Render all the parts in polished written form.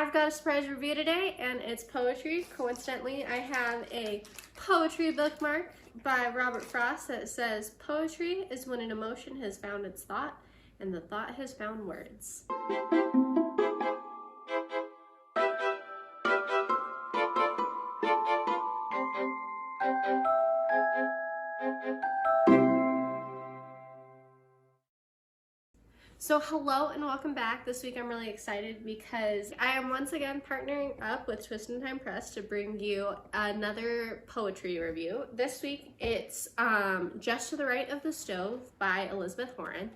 I've got a surprise review today, and it's poetry. Coincidentally, I have a poetry bookmark by Robert Frost that says, "Poetry is when an emotion has found its thought, and the thought has found words." So hello and welcome back. This week I'm really excited because I am once again partnering up with Twist and Time Press to bring you another poetry review. This week it's Just to the Right of the Stove by Elisabeth Horan.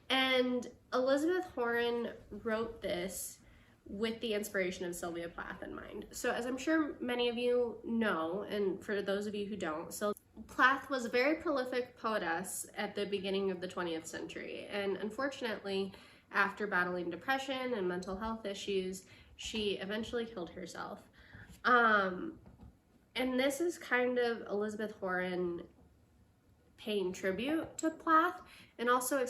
And Elisabeth Horan wrote this with the inspiration of Sylvia Plath in mind. So as I'm sure many of you know, and for those of you who don't, so Plath was a very prolific poetess at the beginning of the 20th century, and unfortunately, after battling depression and mental health issues, she eventually killed herself. And this is kind of Elisabeth Horan paying tribute to Plath and also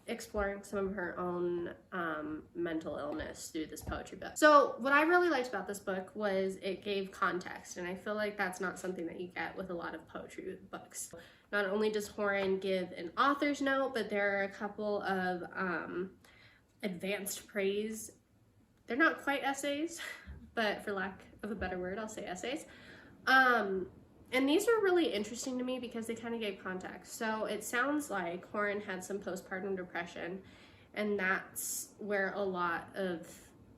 exploring some of her own mental illness through this poetry book. So what I really liked about this book was it gave context, and I feel like that's not something that you get with a lot of poetry books. Not only does Horan give an author's note, but there are a couple of advanced praise. They're not quite essays, but for lack of a better word, I'll say essays. And these are really interesting to me because they kind of gave context. So it sounds like Horan had some postpartum depression, and that's where a lot of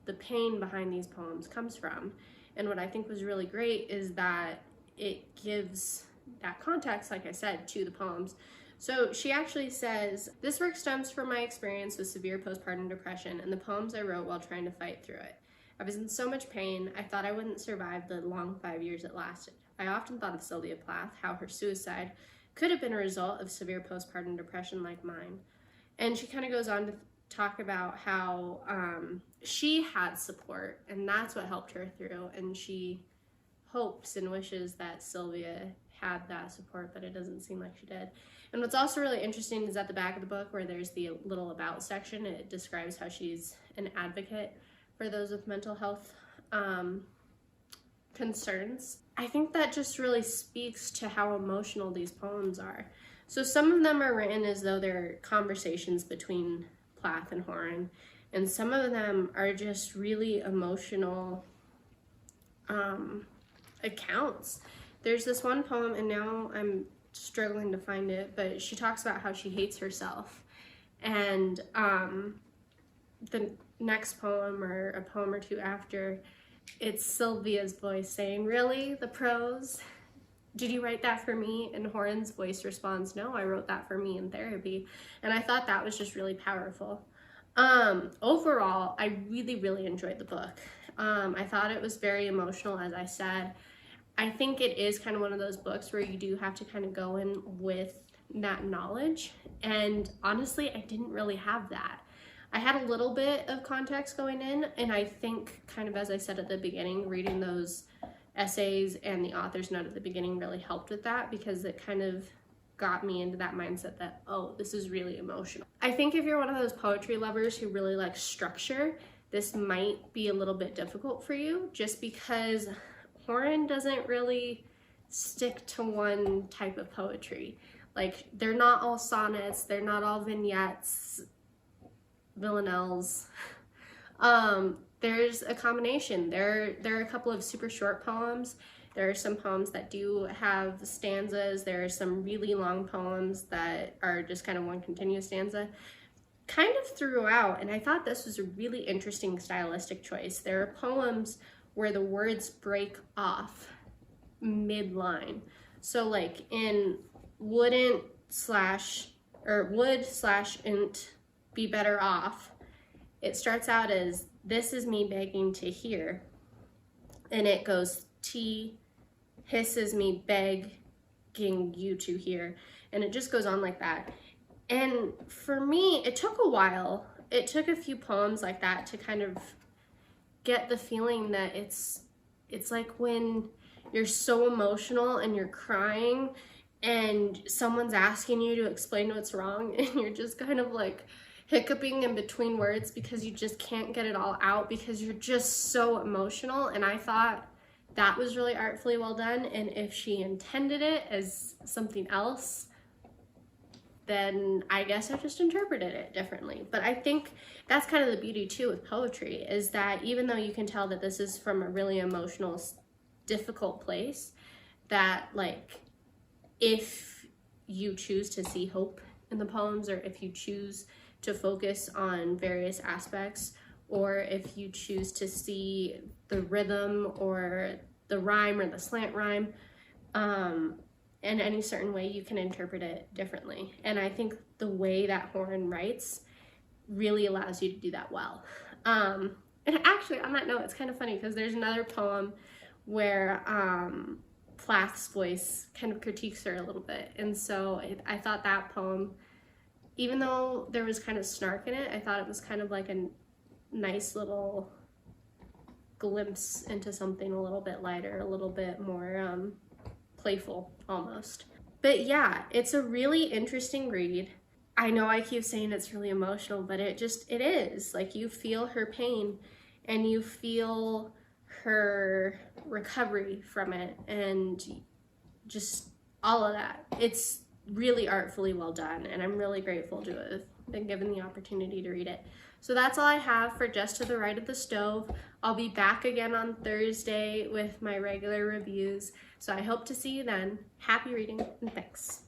the pain behind these poems comes from. And what I think was really great is that it gives that context, like I said, to the poems. So she actually says, "This work stems from my experience with severe postpartum depression and the poems I wrote while trying to fight through it. I was in so much pain, I thought I wouldn't survive the long 5 years it lasted. I often thought of Sylvia Plath, how her suicide could have been a result of severe postpartum depression like mine." And she kind of goes on to talk about how she had support, and that's what helped her through. And she hopes and wishes that Sylvia had that support, but it doesn't seem like she did. And what's also really interesting is at the back of the book, where there's the little about section, it describes how she's an advocate for those with mental health concerns. I think that just really speaks to how emotional these poems are. So some of them are written as though they're conversations between Plath and Horan, and some of them are just really emotional accounts. There's this one poem, and now I'm struggling to find it, but she talks about how she hates herself. And the next poem, or a poem or two after, it's Sylvia's voice saying, "Really? The prose? Did you write that for me?" And Horan's voice responds, "No, I wrote that for me in therapy." And I thought that was just really powerful. Overall, I really enjoyed the book. I thought it was very emotional, as I said. I think it is kind of one of those books where you do have to kind of go in with that knowledge. And honestly, I didn't really have that. I had a little bit of context going in, and I think, kind of as I said at the beginning, reading those essays and the author's note at the beginning really helped with that, because it kind of got me into that mindset that, oh, this is really emotional. I think if you're one of those poetry lovers who really like structure, this might be a little bit difficult for you, just because Horan doesn't really stick to one type of poetry. Like, they're not all sonnets, they're not all vignettes, villanelles. There's a combination. There are a couple of super short poems. There are some poems that do have stanzas. There are some really long poems that are just kind of one continuous stanza, kind of throughout. And I thought this was a really interesting stylistic choice. There are poems where the words break off mid-line. So like in would/int be better off, it starts out as, "This is me begging to hear," and it goes, "T hisses me begging you to hear," and it just goes on like that. And for me, it took a while. It took a few poems like that to kind of get the feeling that it's like when you're so emotional and you're crying and someone's asking you to explain what's wrong, and you're just kind of like hiccuping in between words because you just can't get it all out because you're just so emotional. And I thought that was really artfully well done. And if she intended it as something else, then I guess I just interpreted it differently. But I think that's kind of the beauty too with poetry, is that even though you can tell that this is from a really emotional, difficult place, that like if you choose to see hope in the poems, or if you choose to focus on various aspects, or if you choose to see the rhythm or the rhyme or the slant rhyme, in any certain way, you can interpret it differently. And I think the way that Horan writes really allows you to do that well. And actually, on that note, it's kind of funny because there's another poem where Plath's voice kind of critiques her a little bit. And so I thought that poem, even though there was kind of snark in it, I thought it was kind of like a nice little glimpse into something a little bit lighter, a little bit more playful almost. But yeah, it's a really interesting read. I know I keep saying it's really emotional, but it is. Like, you feel her pain and you feel her recovery from it and just all of that. It's really artfully well done, and I'm really grateful to have been given the opportunity to read it. So that's all I have for Just to the Right of the Stove. I'll be back again on Thursday with my regular reviews, so I hope to see you then. Happy reading, and thanks.